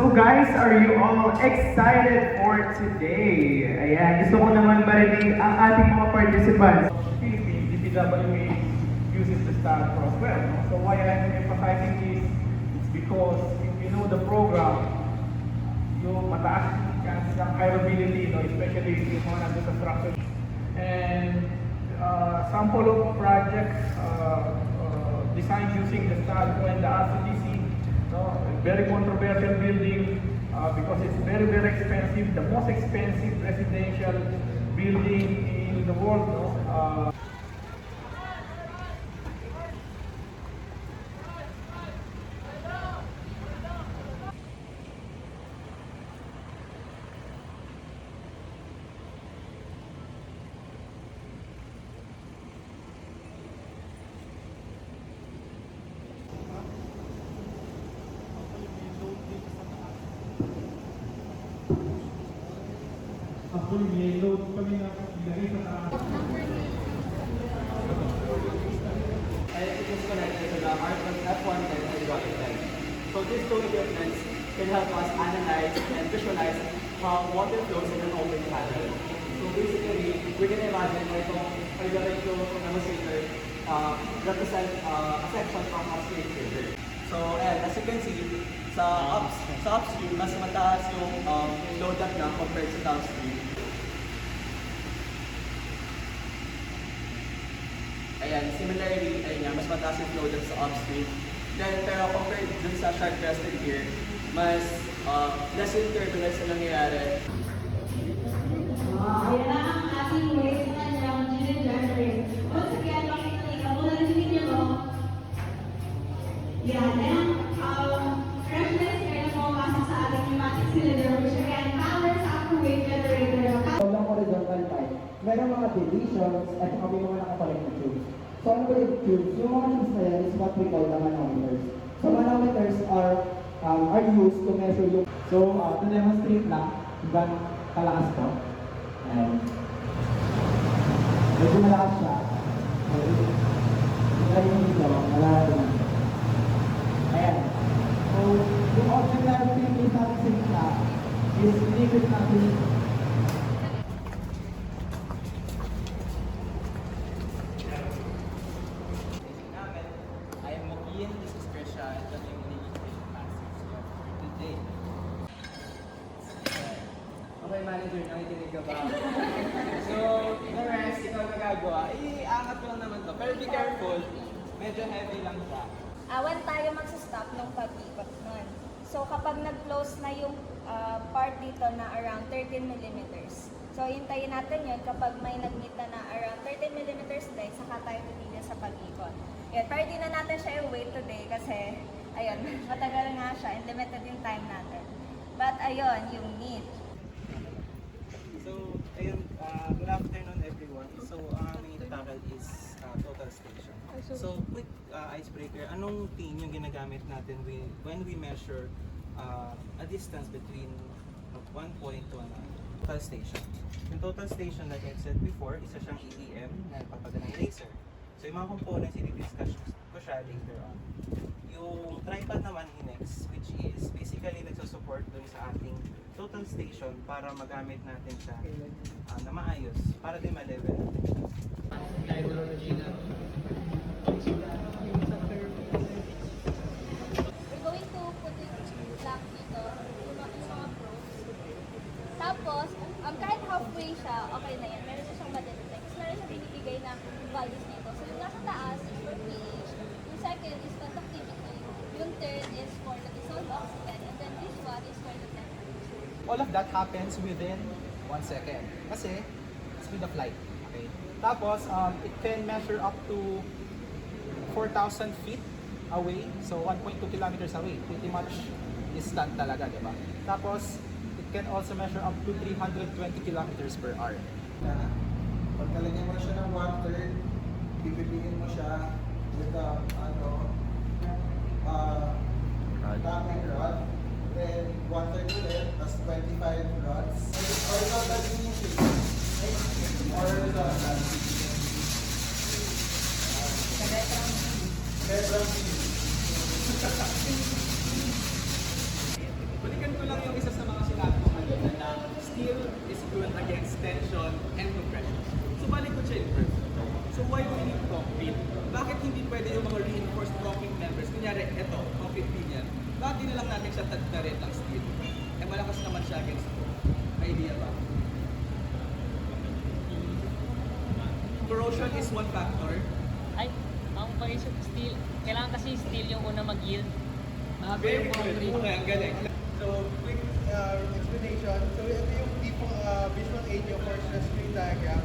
So guys, are you all excited for today? Ayan, gusto ko naman marinig ang ating mga participants. Philippines, DPWA uses the STAR Cross well. No? So why I'm emphasizing this, it's because if you know the program, yung mataas yung chances ng hireability, no? Especially if you want to structure. And sample of projects designed using the STAR and the RCDC, no? Very controversial building because it's very, very expensive, the most expensive residential building in the world. No? Actually, may load kami na ilagay sa taas. And it is connected to the Arcon F1 and hydraulic tank. So these two equipments can help us analyze and visualize how water flows in an open channel. So basically, we can imagine na itong hydraulic flow demonstrator represent a section from upstream river. So as you can see, sa upstream, mas mataas yung flow depth na compared sa downstream. Ayan, similarly, ayun nga, mas mataas yung flow depth sa upstream. Then, pero compared dun sa shark crested here, mas less yung turbulence na nangyayari. Ayan na ang ating waste na niyang generate. Once again, makikita mo na rin niyo mo. Yan, freshness kaya pumapasok sa ating pneumatic cylinder, which again powers our wave generator. Walang horizontal pipe. Meron mga divisions at kami mga nakapalit na tubes. So ano ba yung tubes? Yung mga tubes na yan is what we call the manometers. So manometers are used to measure yung... So to demonstrate lang, hanggang kalakas to. And medyo malakas siya. Try yung dito, malakas naman. Ayan. So yung object na pinipis natin sa gitna is liquid natin. Okay, manager, nakikinig ka ba? So, the rest, ikaw nagagawa, iangat ko lang naman to. Pero be careful, medyo heavy lang siya. When tayo magsa-stop nung pag-ikot nun. So, kapag nag-close na yung part dito na around 13 millimeters. So, hintayin natin yun kapag may nag-meet na around 13 millimeters din, saka tayo titigil sa pag-ikot. Yun, pero di na natin siya i-wait today kasi, ayun, matagal nga siya and limited yung time natin. But, ayun, yung need. So, ayun, good afternoon everyone. So, ang aming itatakal is total station. So, quick icebreaker, anong thing yung ginagamit natin when we measure a distance between one point to another? Total station. Yung total station, like I said before, isa siyang EEM na nagpapadala ng laser. So, yung mga components, i-discuss ko siya later on. Yung tripod naman, Hinex, which is basically nagsusupport dun sa ating total station para magamit natin siya na maayos, para din ma-level natin siya. We're going to put it black dito, yung mga pros. Tapos, kahit halfway siya, okay na yan. Meron na siyang ma-detect. Meron siyang binibigay na values dito. So, yung nasa taas is for pH. Yung second is conductivity. Yung third is for the dissolved oxygen. And then this one is for the temperature. All of that happens within 1 second. Kasi, speed of light. Okay? Tapos, it can measure up to 4,000 feet away. So, 1.2 kilometers away. Pretty much distant talaga, di ba? Tapos, it can also measure up to 320 kilometers per hour. Pagkalagyan mo na siya ng 1/3, bibigyan mo siya with a tapping rod. Then 1/3 ulit, plus 25 rods. Horizontal finishing. Horizontal. Petrang finishing. Balikan ko cohesion is one factor. Ay, ang cohesion steel, kailangan kasi steel yung una mag-yield. Very good. Ang galing. So, quick explanation. So, ito yung tipong visual aid nyo for stress strain diagram.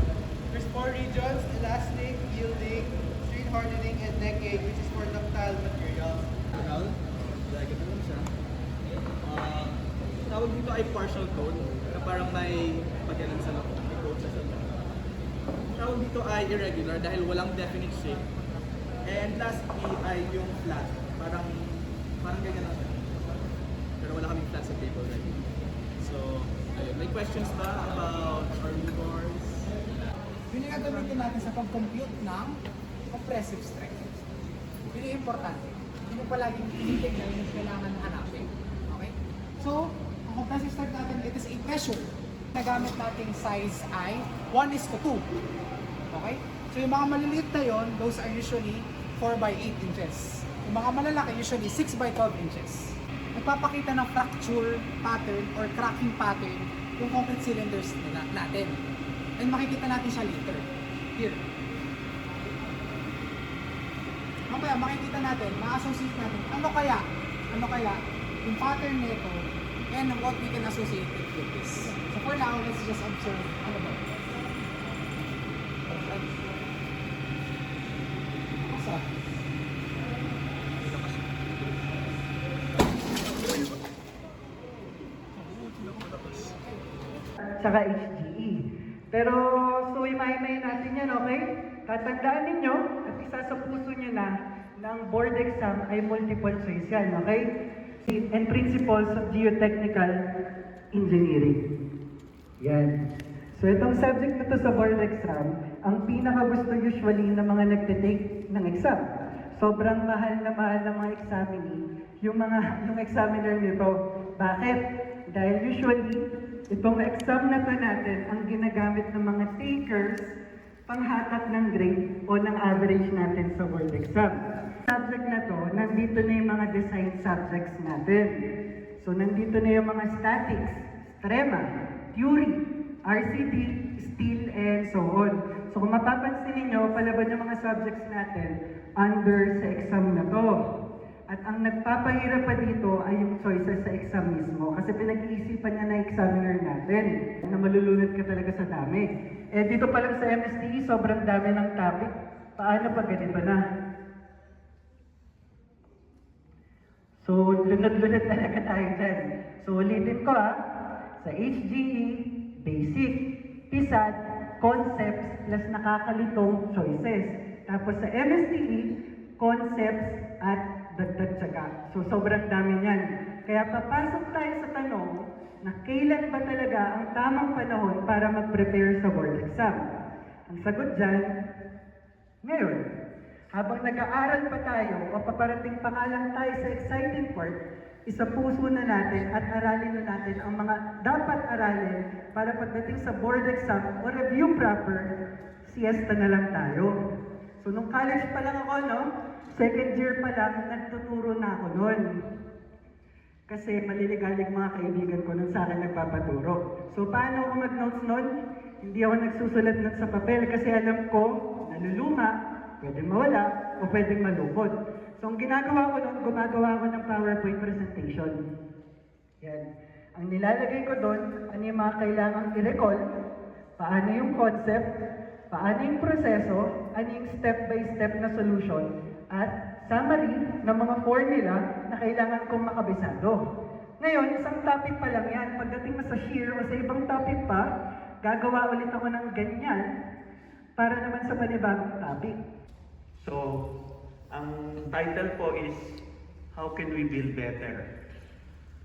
There's 4 regions: elastic, yielding, strain hardening, and decay, which is for ductile materials. Diagram naman siya. Tawag dito ay partial cone, na parang may pagyanan sa loob. May cone sa loob. Tawag dito ay irregular dahil walang definite shape. And lastly ay yung flat. Parang ganyan lang siya. Pero wala kaming flat sa table right. So, ayun. May questions ba about army cores? Yun yung gagamitin natin sa pag-compute ng compressive strength. Yun yung importante. Hindi mo palaging tinitignan yung kailangan hanapin. Okay? So, ang compressive strength natin, it is a pressure. Nagamit nating size ay 1:2. Okay? So, yung mga maliliit na yon, those are usually 4 by 8 inches. Yung mga malalaki, usually 6 by 12 inches. Nagpapakita ng fracture pattern or cracking pattern yung concrete cylinders natin. And makikita natin siya later. Here. Mamaya makikita natin, ma-associate natin, ano kaya yung pattern nito and what we can associate it with this. So for now, let's just observe ano ba. Asa? Tsaka HGE. Pero, so imay-imay natin yan, okay? Tatandaan ninyo at isa sa puso nyo na ng board exam ay multiple choice yan, okay? And principles of geotechnical engineering. Yan. So itong subject na to sa board exam, ang pinaka-gusto usually ng mga nagte-take ng exam. Sobrang mahal na mga examinee yung examiner nito. Bakit? Dahil usually, itong exam na to natin ang ginagamit ng mga takers panghatak ng grade o ng average natin sa board exam. Subject na to, nandito na yung mga design subjects natin. So nandito na yung mga statics, strema, theory, RCT, steel, and so on. So kung mapapansin niyo, palaban yung mga subjects natin under sa exam na to. At ang nagpapahirap pa dito ay yung choices sa exam mismo kasi pinag-iisipan niya na examiner natin na malulunod ka talaga sa dami. Eh dito pa lang sa MSTE, sobrang dami ng topic. Paano pag ganito na? So, lunod-lunod talaga tayo dyan. So, ulitin ko sa HGE, basic, PSAT, concepts, plus nakakalitong choices. Tapos sa MSTE, concepts at dagdag tsaga. So, sobrang dami niyan. Kaya papasok tayo sa tanong na kailan ba talaga ang tamang panahon para mag-prepare sa board exam? Ang sagot dyan, ngayon. Habang nag-aaral pa tayo o paparating pa nga lang tayo sa exciting part, isapuso na natin at aralin na natin ang mga dapat aralin para pagdating sa board exam o review proper, siesta na lang tayo. So, nung college pa lang ako, second year pa lang, nagtuturo na ako noon. Kasi maliligalig mga kaibigan ko nun sa akin nagpapaturo. So, paano ako mag-notes noon? Hindi ako nagsusulat nun sa papel kasi alam ko, naluluma, pwedeng mawala, o pwedeng malukod. So, ang ginagawa ko nun, gumagawa ko ng PowerPoint presentation. Yan. Ang nilalagay ko doon, ano yung mga kailangang i-recall, paano yung concept, paano yung proseso, ano yung step-by-step na solution, at summary ng mga formula na kailangan kong makabisado. Ngayon, isang topic pa lang yan. Pagdating mo sa shear o sa ibang topic pa, gagawa ulit ako ng ganyan para naman sa panibagong topic. So, ang title po is How Can We Build Better?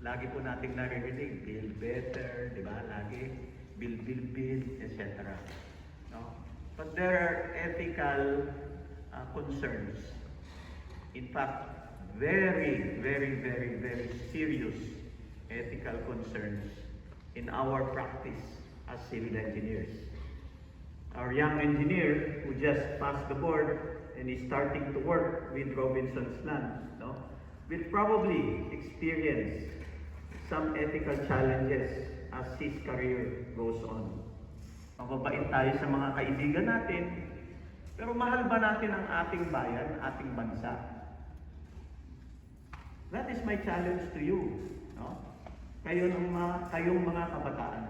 Lagi po nating naririnig, build better, di ba? Lagi, build, etc. No? But there are ethical concerns. In fact, very serious ethical concerns in our practice as civil engineers. Our young engineer who just passed the board and is starting to work with Robinson's Land, will probably experience some ethical challenges as his career goes on. Mababait tayo sa mga kaibigan natin, Pero mahal ba natin ang ating bayan, ating bansa? That is my challenge to you. No? Kayong mga kabataan.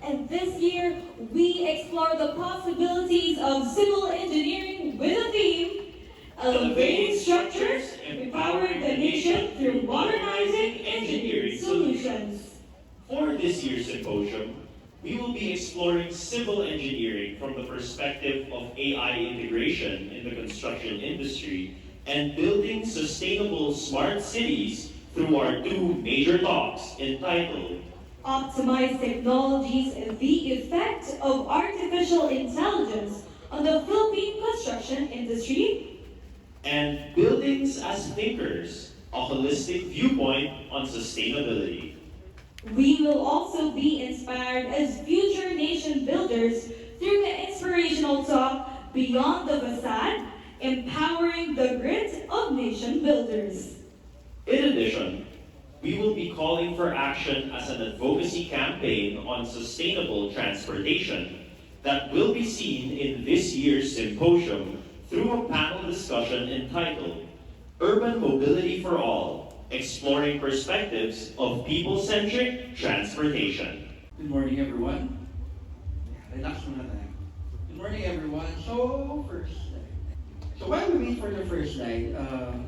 And this year, we explore the possibilities of civil engineering with a theme, elevating structures, empowering the nation through modernizing engineering solutions. For this year's symposium, we will be exploring civil engineering from the perspective of AI integration in the construction industry and building sustainable smart cities through our two major talks entitled Optimize technologies and the effect of artificial intelligence on the Philippine construction industry, and Buildings as Thinkers, a holistic viewpoint on sustainability. We will also be inspired as future nation builders through the inspirational talk Beyond the Facade, Empowering the Grit of Nation Builders. In addition, we will be calling for action as an advocacy campaign on sustainable transportation that will be seen in this year's symposium through a panel discussion entitled Urban Mobility for All, Exploring Perspectives of People-Centric Transportation. Good morning, everyone. Relax muna tayo. Good morning, everyone. So while we wait for the first slide,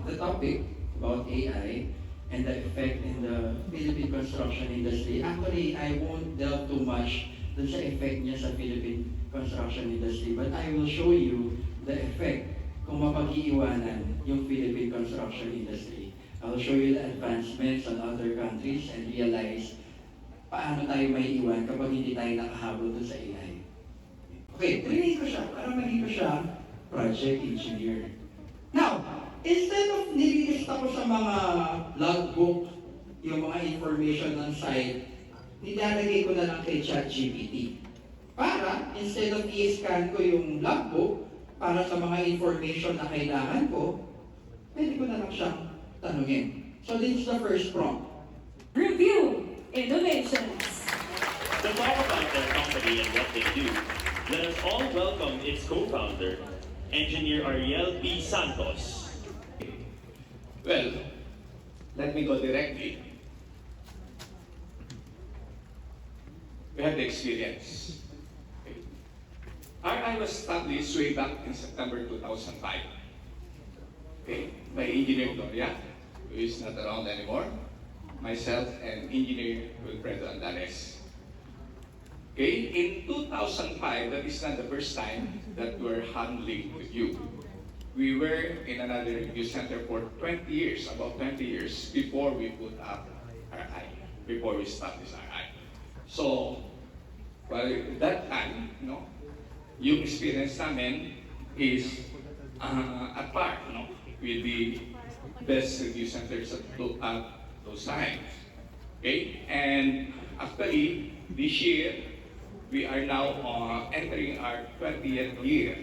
the topic about AI and the effect in the Philippine construction industry, actually, I won't delve too much dun sa effect niya sa Philippine construction industry, but I will show you the effect kung mapag-iiwanan yung Philippine construction industry. I will show you the advancements on other countries and realize paano tayo may iwan kapag hindi tayo nakahabol dun sa AI. Okay, training ko siya para maging ko siya project engineer. Now, instead of nililista ko sa mga logbook, yung mga information ng site, nilalagay ko na lang kay ChatGPT. Para, instead of i-scan ko yung logbook, para sa mga information na kailangan ko, pwede ko na lang siyang tanungin. So this is the first prompt. Review innovations. To talk about their company and what they do, let us all welcome its co-founder, Engineer Ariel P. Santos. Well, let me go directly. We have the experience. Okay. RI was established way back in September 2005. Okay, by Engineer Gloria, who is not around anymore, myself and Engineer Wilfredo Andales. Okay, in 2005, that is not the first time that we're handling review. We were in another review center for 20 years, about 20 years, before we put up RI, before we established RI. So, well, that time, yung experience namin is at par, with the best review centers at those times. Okay, and actually, this year, we are now entering our 20th year,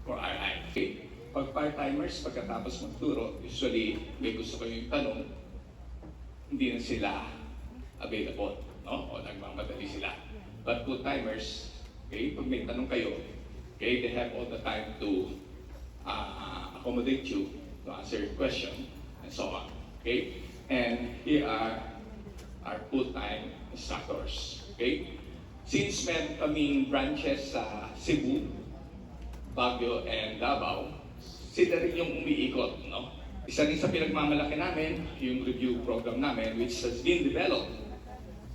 for RI. Okay. Pag part-timers, pagkatapos magturo, usually, may gusto ko yung tanong, hindi na sila available, o nagmamadali sila. But full-timers, okay, pag may tanong kayo, okay, they have all the time to accommodate you, to answer your question, and so on. Okay? And here are our full-time instructors. Okay? Since meron kaming branches sa Cebu, Baguio, and Davao, sila rin yung umiikot, no? Isa rin sa pinagmamalaki namin, yung review program namin, which has been developed,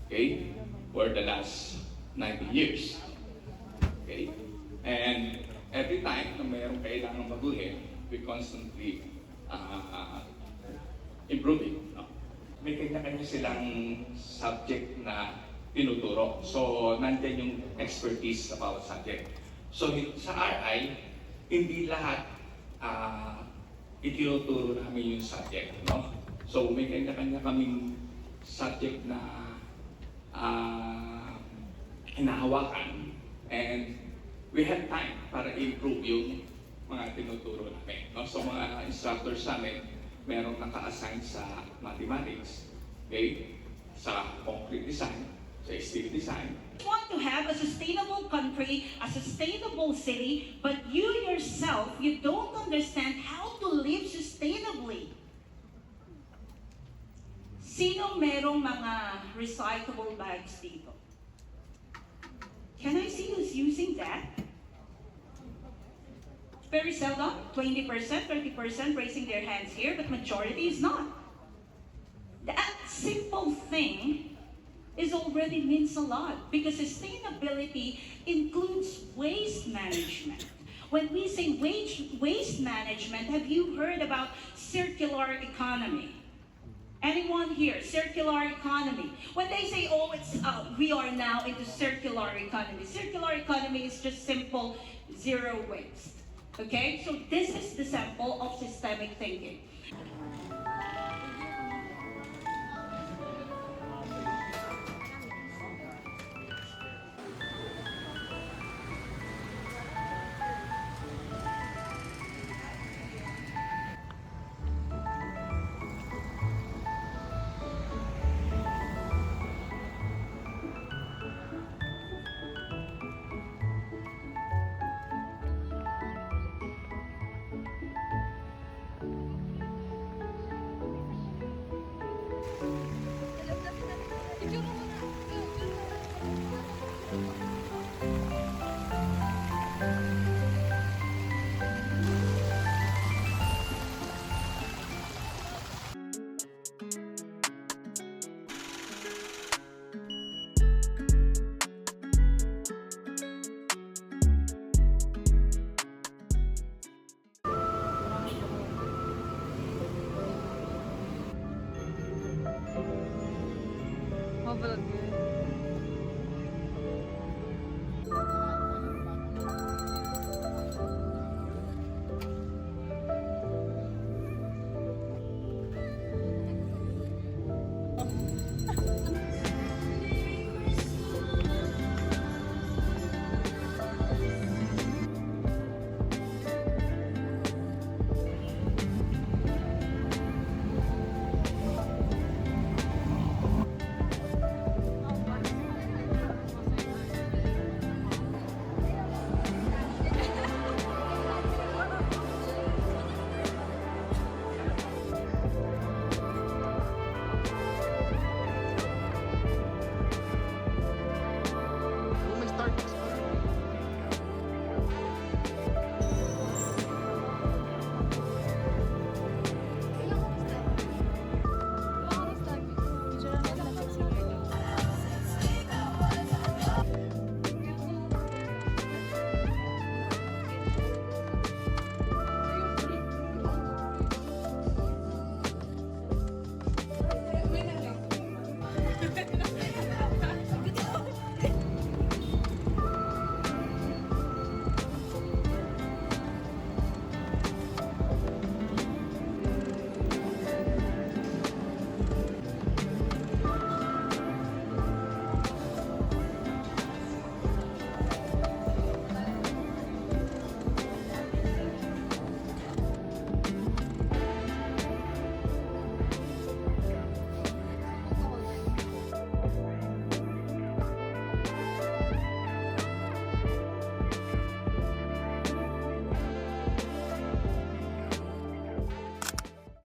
okay, for the last 90 years. Okay? And every time na mayroong kailangan baguhin, we constantly improving. No? May kanya-kanya silang subject na tinuturo. So, nandyan yung expertise sa bawat subject. So, sa RI, hindi lahat itinuturo namin yung subject. No? So, may kanya-kanya kaming subject na hinahawakan, and we have time para i-improve yung mga tinuturo namin. No? So mga instructors namin, merong naka-assign sa mathematics, okay? Sa concrete design, sa steel design. We want to have a sustainable country, a sustainable city, but you yourself, you don't understand how to live sustainably. Sino merong mga recyclable bags dito? Can I see who's using that? Very seldom, 20%, 30% raising their hands here, but majority is not. That simple thing is already means a lot, because sustainability includes waste management. When we say waste management, have you heard about circular economy? Anyone here, circular economy? When they say, oh, we are now into circular economy. Circular economy is just simple zero waste. Okay, so this is the sample of systemic thinking. Mabalag yun.